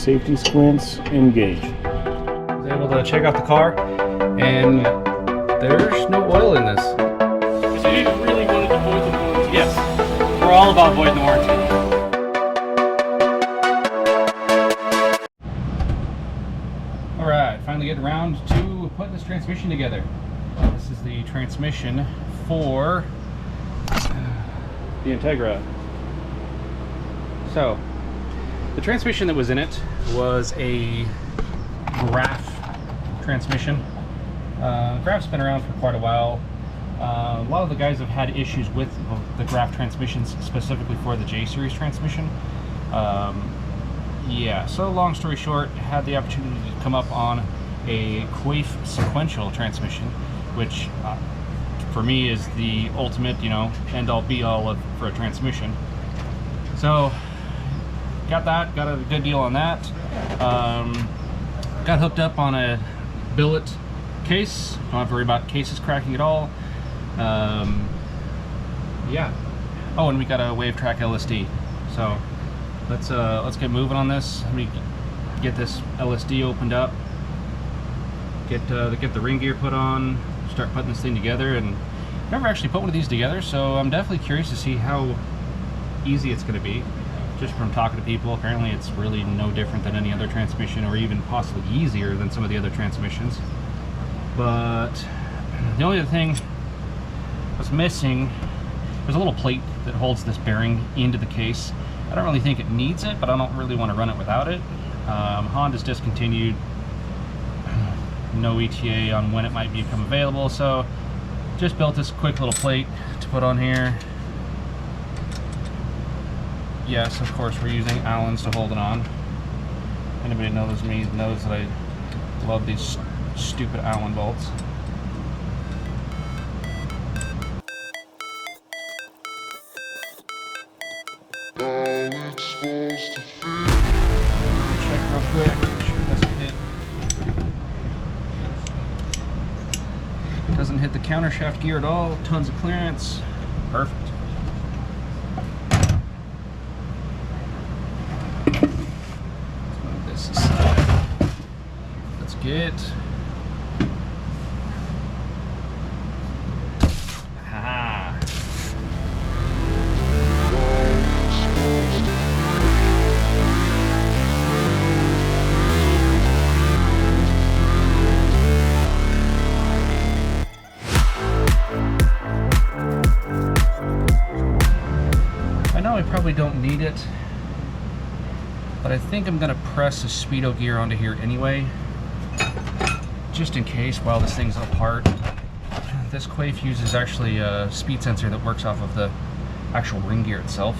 safety squints engage. I was able to check out the car, and there's no oil in this. So you really wanted to void the warranty? Yes, we're all about voiding the warranty. Alright, finally getting around to putting this transmission together. This is the transmission for the Integra. So, the transmission that was in it was a Graph transmission. Graph's been around for quite a while. A lot of the guys have had issues with the Graph transmissions, specifically for the J-Series transmission. Yeah, so long story short, had the opportunity to come up on a Quaife sequential transmission, which for me is the ultimate, you know, end-all be-all for a transmission. So got a good deal on that. Got hooked up on a billet case. Don't have to worry about cases cracking at all. Yeah. Oh, and we got a WaveTrack LSD. So let's get moving on this. Let me get this LSD opened up. Get the ring gear put on. Start putting this thing together. And I've never actually put one of these together, so I'm definitely curious to see how easy it's going to be. Just from talking to people, apparently it's really no different than any other transmission, or even possibly easier than some of the other transmissions. But the only other thing was missing, there's a little plate that holds this bearing into the case. I don't really think it needs it, but I don't really want to run it without it. Honda's discontinued. No ETA on when it might become available, so just built this quick little plate to put on here. Yes, of course, we're using Allens to hold it on. Anybody knows me knows that I love these stupid Allen bolts. Check real quick, make sure it doesn't hit the countershaft gear at all. Tons of clearance. Perfect. Let's get I know I probably don't need it, but I think I'm gonna press a speedo gear onto here anyway, just in case while this thing's apart. This Quaife uses actually a speed sensor that works off of the actual ring gear itself.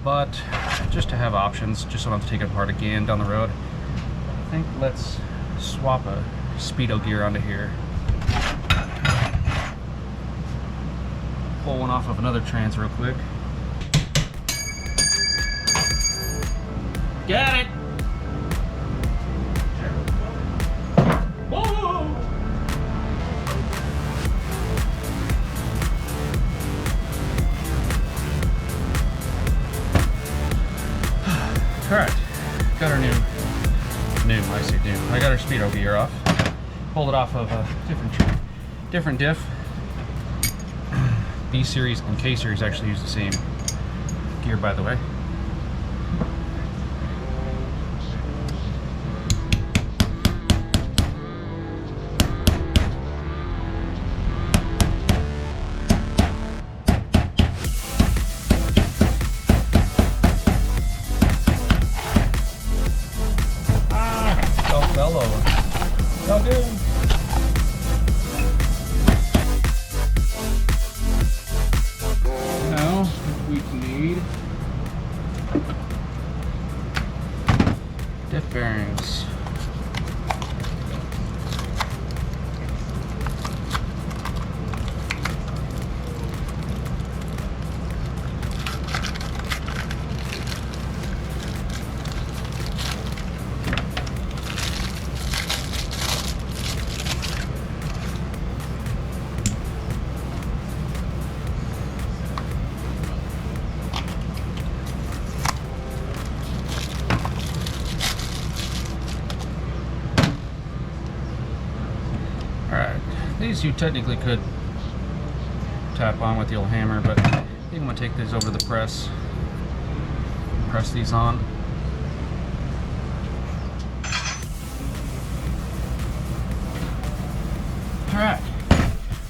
But just to have options, just so I don't have to take it apart again down the road, I think let's swap a speedo gear onto here. Pull one off of another trans real quick. Got it! Whoa! Alright, got our I say new. I got our speedo gear off. Pulled it off of a different diff. B series and K series actually use the same gear, by the way. Fell over. No good. Now we need diff bearings. These you technically could tap on with the old hammer, but I think I'm gonna take these over the press. Press these on. All right,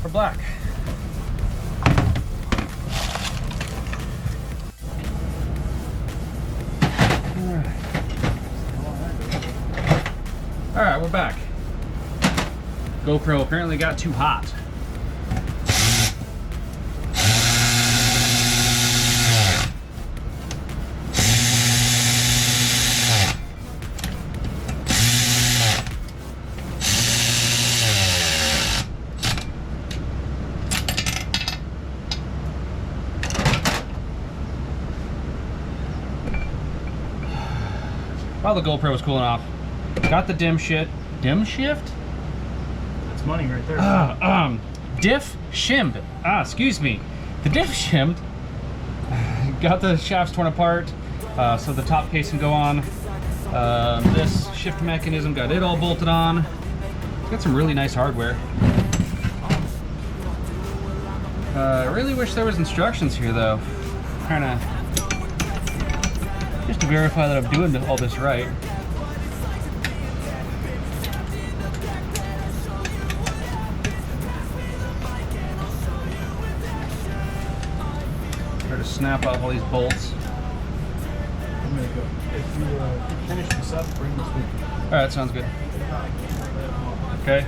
we're black. All right, we're back. GoPro apparently got too hot. While the GoPro was cooling off, got the dim shift. That's money right there. Diff shimmed. Excuse me. The diff shimmed. Got the shafts torn apart, so the top case can go on. This shift mechanism, got it all bolted on. Got some really nice hardware. I really wish there was instructions here though. Kinda just to verify that I'm doing all this right. Try to snap off all these bolts. I'm gonna go. If you finish this up, bring this with you. Alright, sounds good. Okay.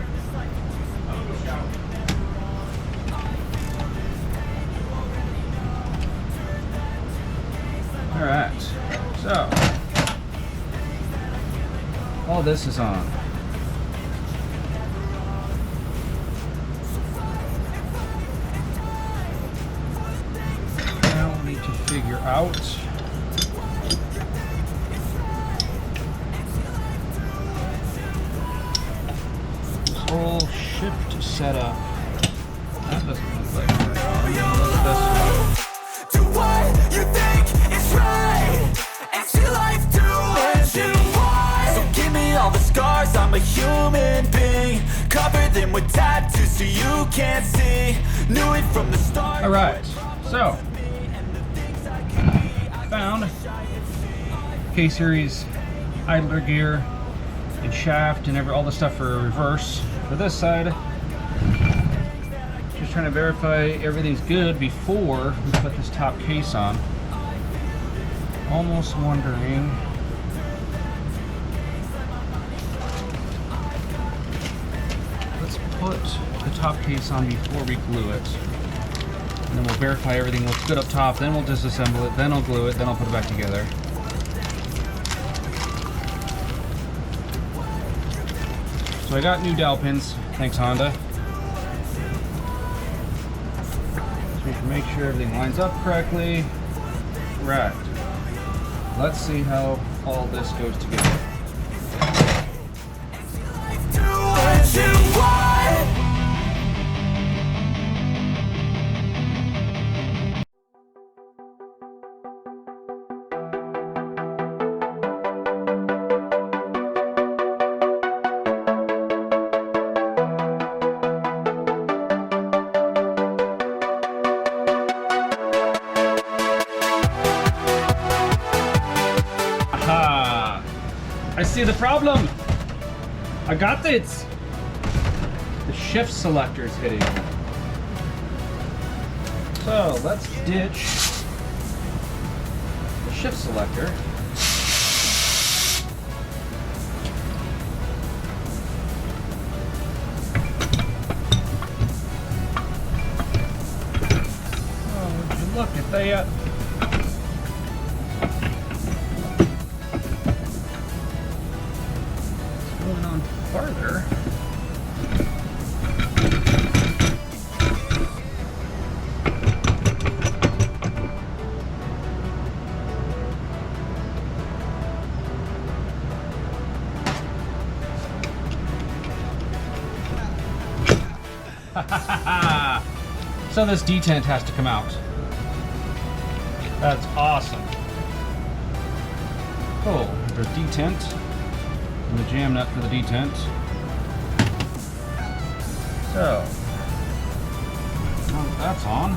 Alright, so all this is on. Now we need to figure out this whole shift setup. That doesn't look like it. Look at this. Do what you think is right, and see life do what you want. So give me all the scars, I'm a human being. Cover them with tattoos so you can't see. Knew it from the start. Alright, so found K-Series idler gear and shaft and all the stuff for reverse. For this side, just trying to verify everything's good before we put this top case on. Almost wondering let's put the top case on before we glue it. And then we'll verify everything looks good up top, then we'll disassemble it, then I'll glue it, then I'll put it back together. So I got new dowel pins, thanks Honda. So we can make sure everything lines up correctly. Right. Let's see how all this goes together. Do what you want. I see the problem. I got this. The shift selector is hitting. So let's ditch the shift selector. Oh, would you look at that? Farther. So this detent has to come out. That's awesome. Cool. There's detent. And the jam nut for the detent. So, now that's on.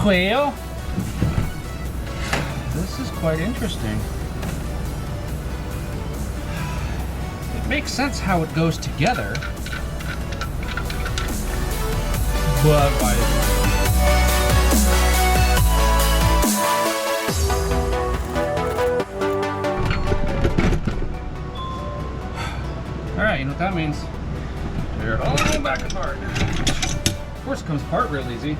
Well, this is quite interesting. It makes sense how it goes together, but alright, you know what that means? Tear it all back apart. Of course, it comes apart real easy.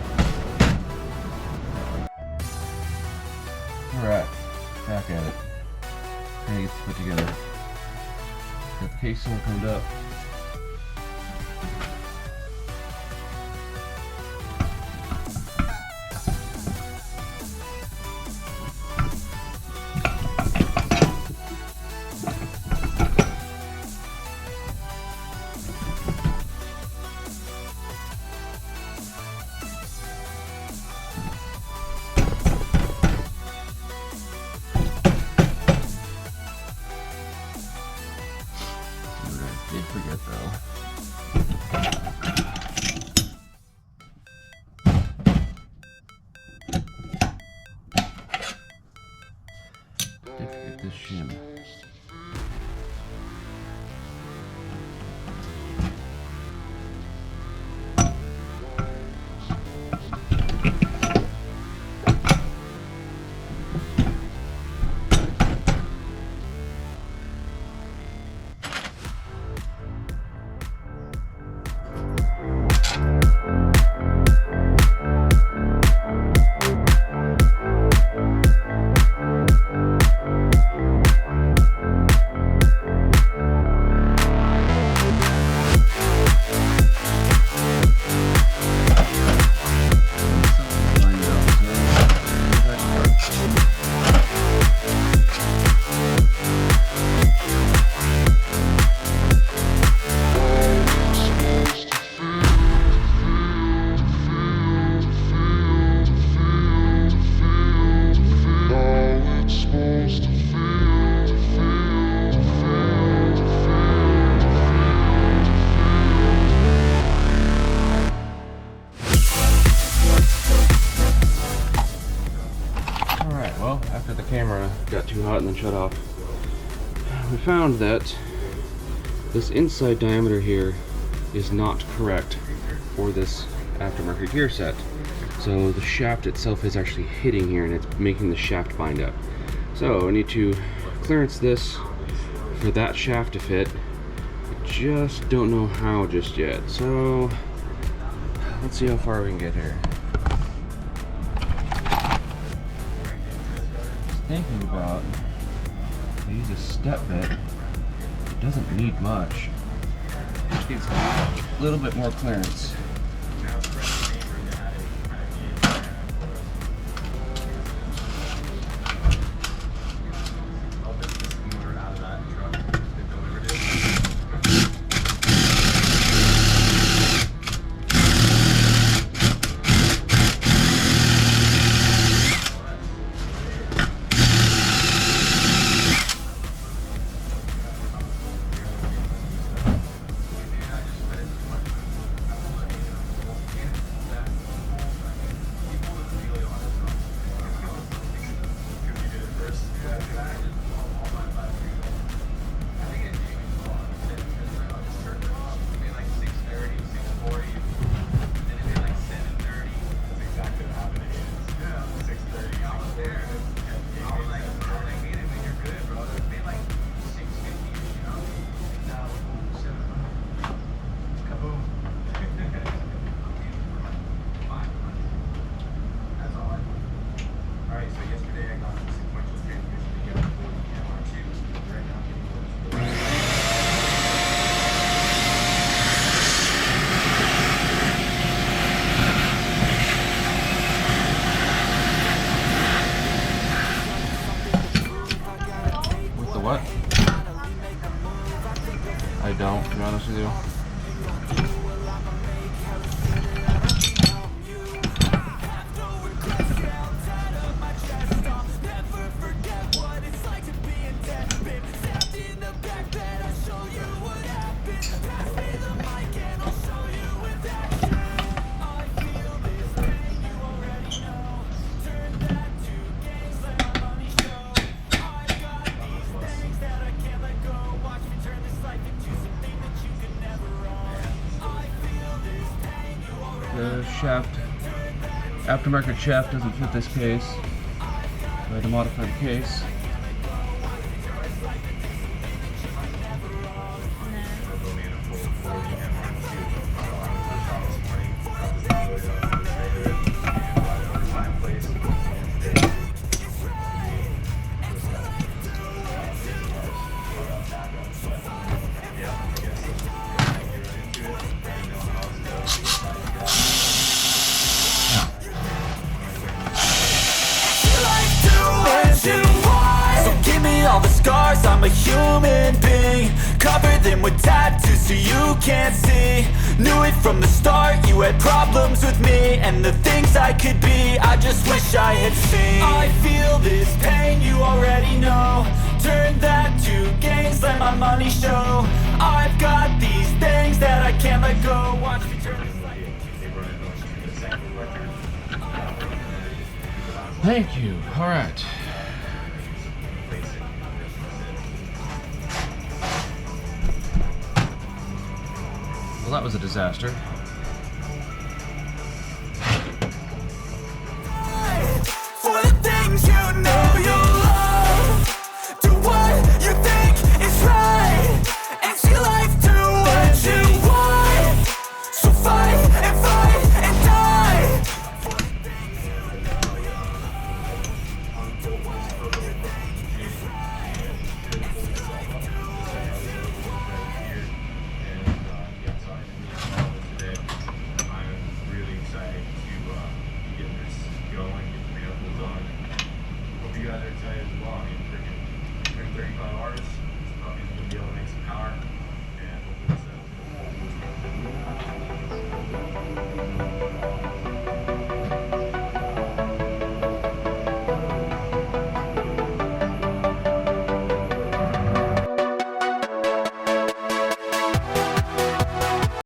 Alright, back at it. Hey, it's put together. Got the case all cleaned up. Did forget though. Did forget this shim. After the camera got too hot and then shut off, we found that this inside diameter here is not correct for this aftermarket gear set. So the shaft itself is actually hitting here and it's making the shaft bind up. So I need to clearance this for that shaft to fit. I just don't know how just yet. So let's see how far we can get here. Thinking about, I use a step bit. It doesn't need much. It just needs a little bit more clearance. to do. The shaft, aftermarket shaft doesn't fit this case. I had to modify the case. All the scars, I'm a human being. Cover them with tattoos so you can't see. Knew it from the start, you had problems with me and the things I could be, I just wish I had seen. I feel this pain, you already know. Turn that to gains, let my money show. I've got these things that I can't let go. Watch me turn this life into. Thank you. All right. Well, that was a disaster. For the things you know you love, do what you think is right, and see life do what you want. So fight and die. For the things you know you love, do what you think is right, and see life do what you want. I'm really excited to get this going, get the vehicles on. Hope you guys are excited as well. I mean, freaking 35 hours, this puppy's gonna be able to make some power.